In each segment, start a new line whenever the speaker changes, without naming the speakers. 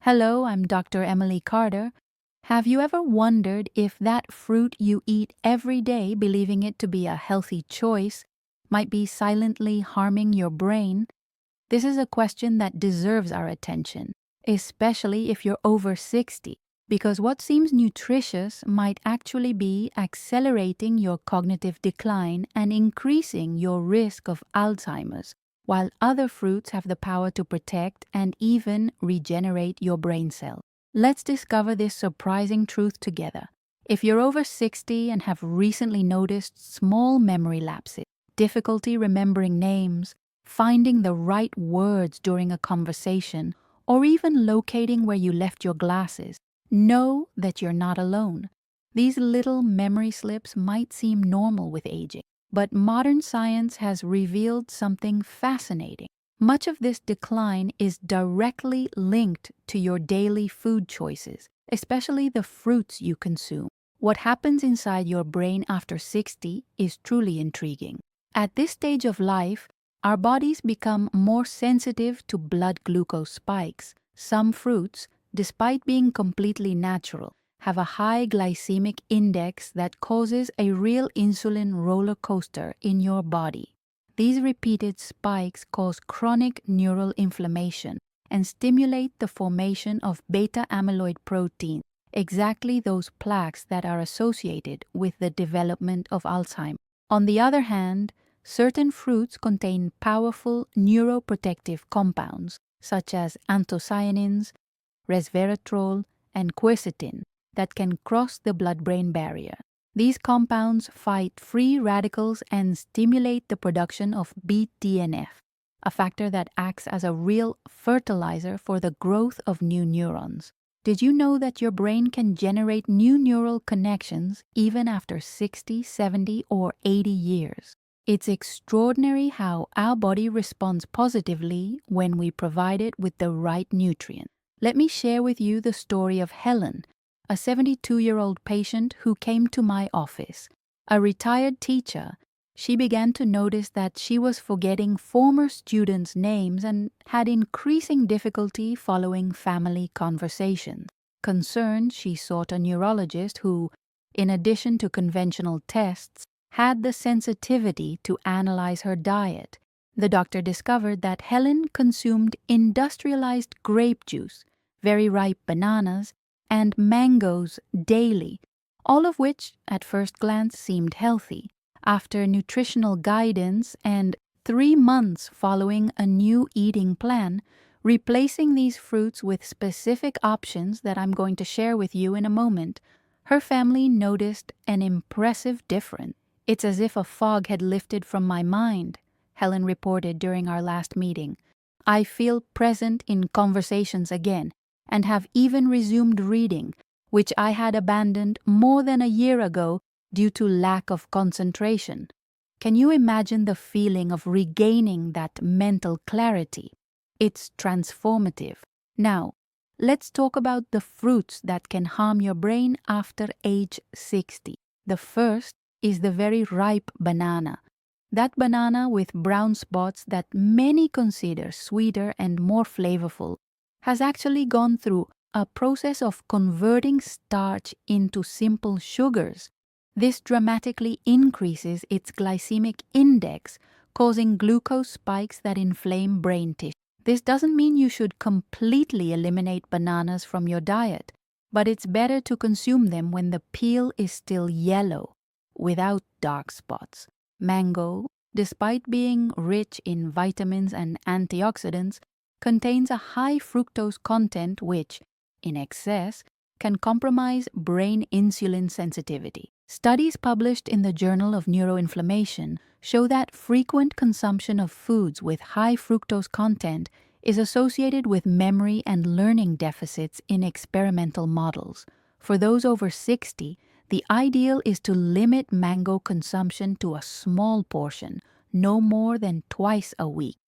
Hello, I'm Dr. Emily Carter. Have you ever wondered if that fruit you eat every day, believing it to be a healthy choice, might be silently harming your brain? This is a question that deserves our attention, especially if you're over 60, because what seems nutritious might actually be accelerating your cognitive decline and increasing your risk of Alzheimer's, while other fruits have the power to protect and even regenerate your brain cells. Let's discover this surprising truth together. If you're over 60 and have recently noticed small memory lapses, difficulty remembering names, finding the right words during a conversation, or even locating where you left your glasses, know that you're not alone. These little memory slips might seem normal with aging, but modern science has revealed something fascinating. Much of this decline is directly linked to your daily food choices, especially the fruits you consume. What happens inside your brain after 60 is truly intriguing. At this stage of life, our bodies become more sensitive to blood glucose spikes. Some fruits, despite being completely natural, have a high glycemic index that causes a real insulin roller coaster in your body. These repeated spikes cause chronic neural inflammation and stimulate the formation of beta amyloid protein, exactly those plaques that are associated with the development of Alzheimer's. On the other hand, certain fruits contain powerful neuroprotective compounds such as anthocyanins, resveratrol, and quercetin that can cross the blood-brain barrier. These compounds fight free radicals and stimulate the production of BDNF, a factor that acts as a real fertilizer for the growth of new neurons. Did you know that your brain can generate new neural connections even after 60, 70, or 80 years? It's extraordinary how our body responds positively when we provide it with the right nutrient. Let me share with you the story of Helen, a 72-year-old patient who came to my office. A retired teacher, she began to notice that she was forgetting former students' names and had increasing difficulty following family conversations. Concerned, she sought a neurologist who, in addition to conventional tests, had the sensitivity to analyze her diet. The doctor discovered that Helen consumed industrialized grape juice, very ripe bananas, and mangoes daily, all of which at first glance seemed healthy. After nutritional guidance and 3 months following a new eating plan, replacing these fruits with specific options that I'm going to share with you in a moment, her family noticed an impressive difference. "It's as if a fog had lifted from my mind," Helen reported during our last meeting. "I feel present in conversations again and have even resumed reading, which I had abandoned more than a year ago due to lack of concentration." Can you imagine the feeling of regaining that mental clarity? It's transformative. Now, let's talk about the fruits that can harm your brain after age 60. The first is the very ripe banana. That banana with brown spots that many consider sweeter and more flavorful has actually gone through a process of converting starch into simple sugars. This dramatically increases its glycemic index, causing glucose spikes that inflame brain tissue. This doesn't mean you should completely eliminate bananas from your diet, but it's better to consume them when the peel is still yellow, without dark spots. Mango, despite being rich in vitamins and antioxidants, contains a high fructose content which, in excess, can compromise brain insulin sensitivity. Studies published in the Journal of Neuroinflammation show that frequent consumption of foods with high fructose content is associated with memory and learning deficits in experimental models. For those over 60, the ideal is to limit mango consumption to a small portion, no more than twice a week.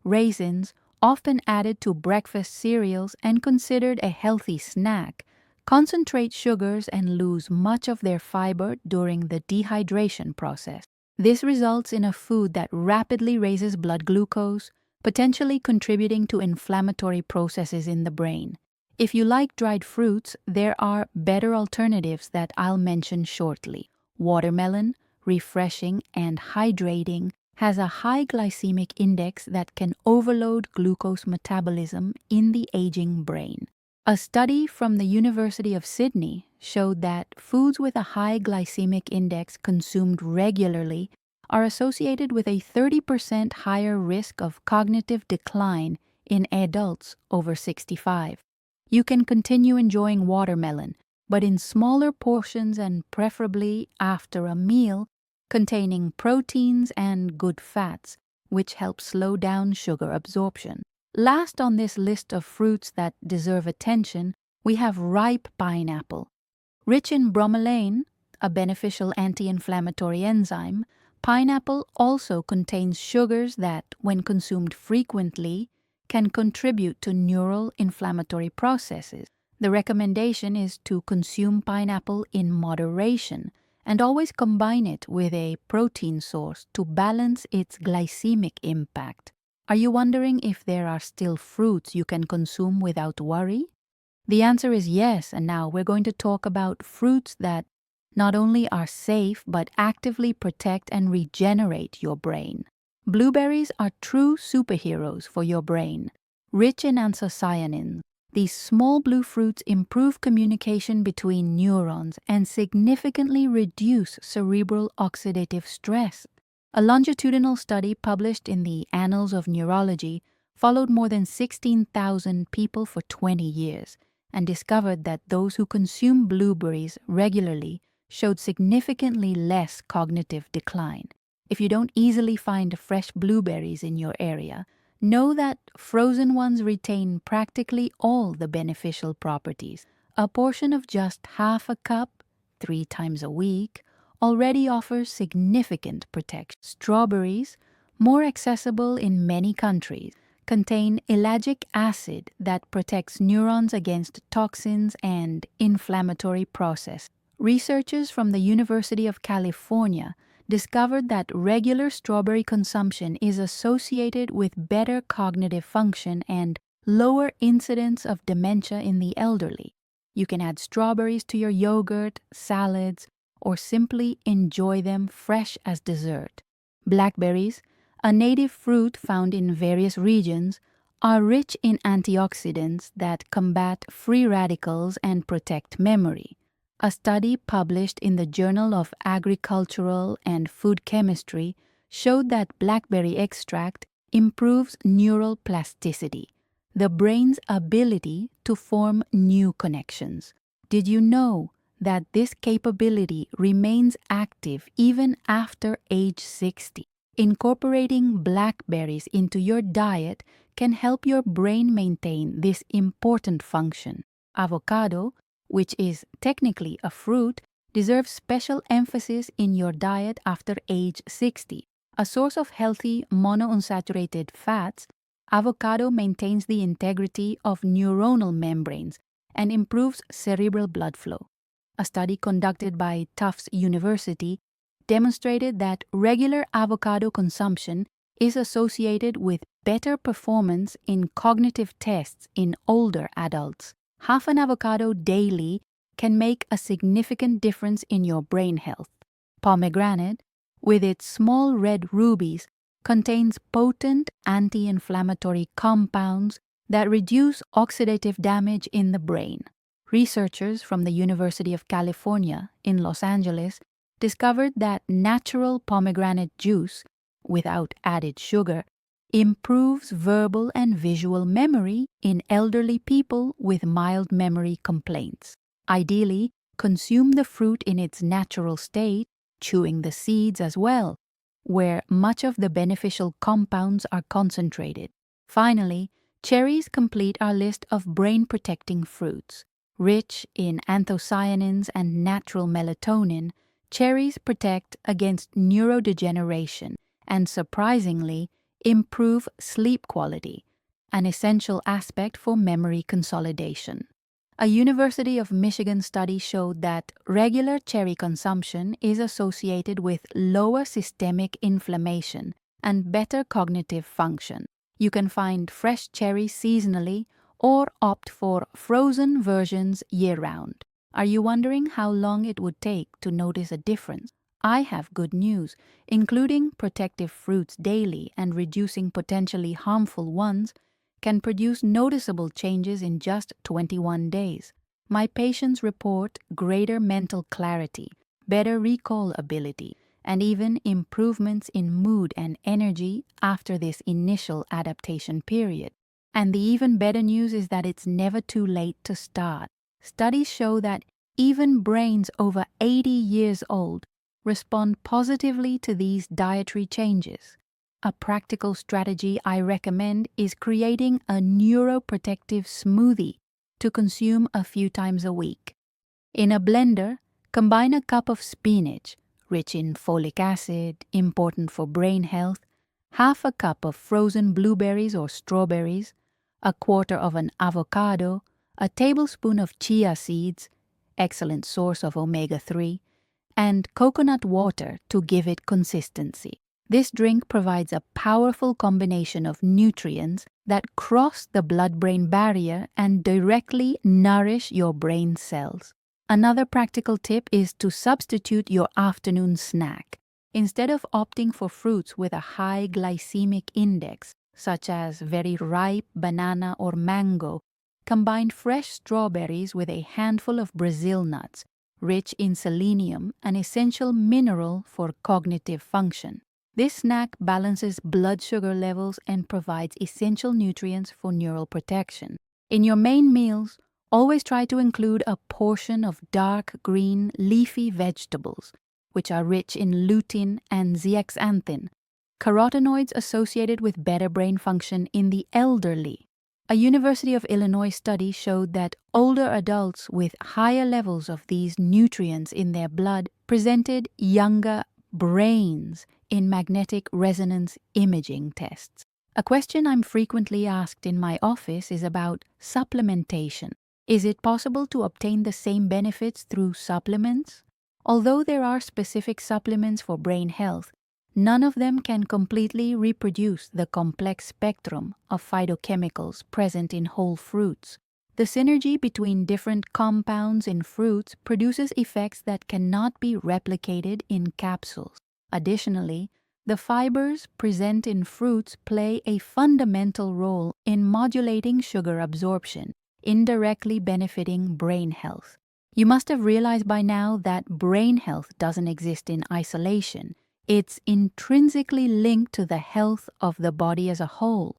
Raisins, often added to breakfast cereals and considered a healthy snack, concentrate sugars and lose much of their fiber during the dehydration process. This results in a food that rapidly raises blood glucose, potentially contributing to inflammatory processes in the brain. If you like dried fruits, there are better alternatives that I'll mention shortly. Watermelon, refreshing and hydrating, has a high glycemic index that can overload glucose metabolism in the aging brain. A study from the University of Sydney showed that foods with a high glycemic index consumed regularly are associated with a 30% higher risk of cognitive decline in adults over 65. You can continue enjoying watermelon, but in smaller portions and preferably after a meal containing proteins and good fats, which help slow down sugar absorption. Last on this list of fruits that deserve attention, we have ripe pineapple. Rich in bromelain, a beneficial anti-inflammatory enzyme, pineapple also contains sugars that, when consumed frequently, can contribute to neural inflammatory processes. The recommendation is to consume pineapple in moderation and always combine it with a protein source to balance its glycemic impact. Are you wondering if there are still fruits you can consume without worry? The answer is yes, and now we're going to talk about fruits that not only are safe but actively protect and regenerate your brain. Blueberries are true superheroes for your brain. Rich in anthocyanins, these small blue fruits improve communication between neurons and significantly reduce cerebral oxidative stress. A longitudinal study published in the Annals of Neurology followed more than 16,000 people for 20 years and discovered that those who consume blueberries regularly showed significantly less cognitive decline. If you don't easily find fresh blueberries in your area, know that frozen ones retain practically all the beneficial properties. A portion of just half a cup, 3 times a week, already offers significant protection. Strawberries, more accessible in many countries, contain ellagic acid that protects neurons against toxins and inflammatory processes. Researchers from the University of California discovered that regular strawberry consumption is associated with better cognitive function and lower incidence of dementia in the elderly. You can add strawberries to your yogurt, salads, or simply enjoy them fresh as dessert. Blackberries, a native fruit found in various regions, are rich in antioxidants that combat free radicals and protect memory. A study published in the Journal of Agricultural and Food Chemistry showed that blackberry extract improves neural plasticity, the brain's ability to form new connections. Did you know that this capability remains active even after age 60? Incorporating blackberries into your diet can help your brain maintain this important function. Avocado, which is technically a fruit, deserves special emphasis in your diet after age 60. A source of healthy monounsaturated fats, avocado maintains the integrity of neuronal membranes and improves cerebral blood flow. A study conducted by Tufts University demonstrated that regular avocado consumption is associated with better performance in cognitive tests in older adults. Half an avocado daily can make a significant difference in your brain health. Pomegranate, with its small red rubies, contains potent anti-inflammatory compounds that reduce oxidative damage in the brain. Researchers from the University of California in Los Angeles discovered that natural pomegranate juice, without added sugar, improves verbal and visual memory in elderly people with mild memory complaints. Ideally, consume the fruit in its natural state, chewing the seeds as well, where much of the beneficial compounds are concentrated. Finally, cherries complete our list of brain-protecting fruits. Rich in anthocyanins and natural melatonin, cherries protect against neurodegeneration and, surprisingly, improve sleep quality, an essential aspect for memory consolidation. A University of Michigan study showed that regular cherry consumption is associated with lower systemic inflammation and better cognitive function. You can find fresh cherries seasonally or opt for frozen versions year-round. Are you wondering how long it would take to notice a difference? I have good news. Including protective fruits daily and reducing potentially harmful ones can produce noticeable changes in just 21 days. My patients report greater mental clarity, better recall ability, and even improvements in mood and energy after this initial adaptation period. And the even better news is that it's never too late to start. Studies show that even brains over 80 years old respond positively to these dietary changes. A practical strategy I recommend is creating a neuroprotective smoothie to consume a few times a week. In a blender, combine a cup of spinach, rich in folic acid, important for brain health, half a cup of frozen blueberries or strawberries, a quarter of an avocado, a tablespoon of chia seeds, excellent source of omega-3, and coconut water to give it consistency. This drink provides a powerful combination of nutrients that cross the blood-brain barrier and directly nourish your brain cells. Another practical tip is to substitute your afternoon snack. Instead of opting for fruits with a high glycemic index, such as very ripe banana or mango, combine fresh strawberries with a handful of Brazil nuts, rich in selenium, an essential mineral for cognitive function. This snack balances blood sugar levels and provides essential nutrients for neural protection. In your main meals, always try to include a portion of dark green leafy vegetables, which are rich in lutein and zeaxanthin, carotenoids associated with better brain function in the elderly. A University of Illinois study showed that older adults with higher levels of these nutrients in their blood presented younger brains in magnetic resonance imaging tests. A question I'm frequently asked in my office is about supplementation. Is it possible to obtain the same benefits through supplements? Although there are specific supplements for brain health, none of them can completely reproduce the complex spectrum of phytochemicals present in whole fruits. The synergy between different compounds in fruits produces effects that cannot be replicated in capsules. Additionally, the fibers present in fruits play a fundamental role in modulating sugar absorption, indirectly benefiting brain health. You must have realized by now that brain health doesn't exist in isolation. It's intrinsically linked to the health of the body as a whole.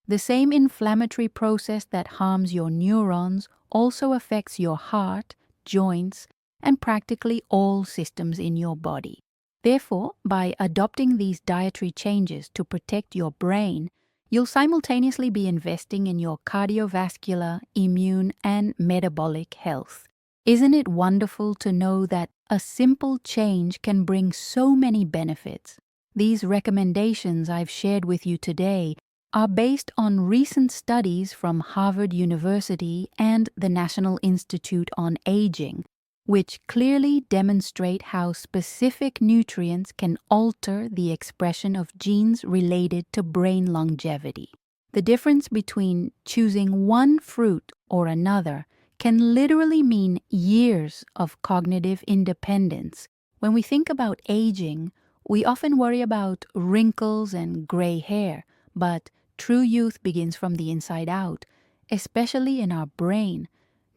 The same inflammatory process that harms your neurons also affects your heart, joints, and practically all systems in your body. Therefore, by adopting these dietary changes to protect your brain, you'll simultaneously be investing in your cardiovascular, immune, and metabolic health. Isn't it wonderful to know that a simple change can bring so many benefits? These recommendations I've shared with you today are based on recent studies from Harvard University and the National Institute on Aging, which clearly demonstrate how specific nutrients can alter the expression of genes related to brain longevity. The difference between choosing one fruit or another can literally mean years of cognitive independence. When we think about aging, we often worry about wrinkles and gray hair, but true youth begins from the inside out, especially in our brain.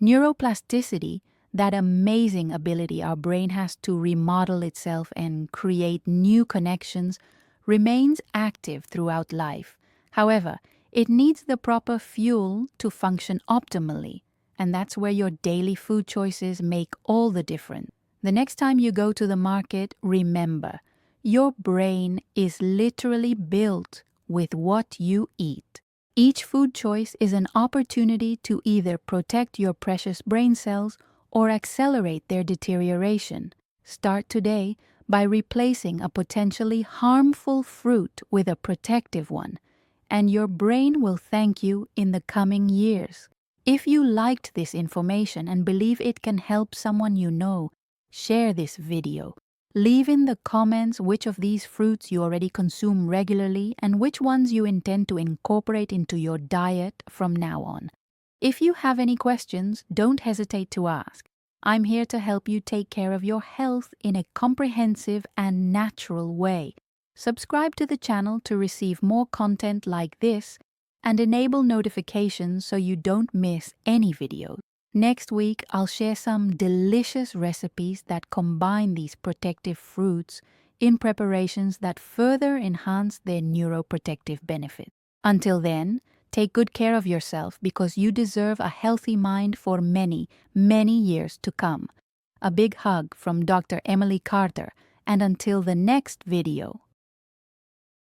Neuroplasticity, that amazing ability our brain has to remodel itself and create new connections, remains active throughout life. However, it needs the proper fuel to function optimally, and that's where your daily food choices make all the difference. The next time you go to the market, remember, your brain is literally built with what you eat. Each food choice is an opportunity to either protect your precious brain cells or accelerate their deterioration. Start today by replacing a potentially harmful fruit with a protective one, and your brain will thank you in the coming years. If you liked this information and believe it can help someone you know, share this video. Leave in the comments which of these fruits you already consume regularly and which ones you intend to incorporate into your diet from now on. If you have any questions, don't hesitate to ask. I'm here to help you take care of your health in a comprehensive and natural way. Subscribe to the channel to receive more content like this and enable notifications so you don't miss any videos. Next week, I'll share some delicious recipes that combine these protective fruits in preparations that further enhance their neuroprotective benefits. Until then, take good care of yourself because you deserve a healthy mind for many, many years to come. A big hug from Dr. Emily Carter, and until the next video.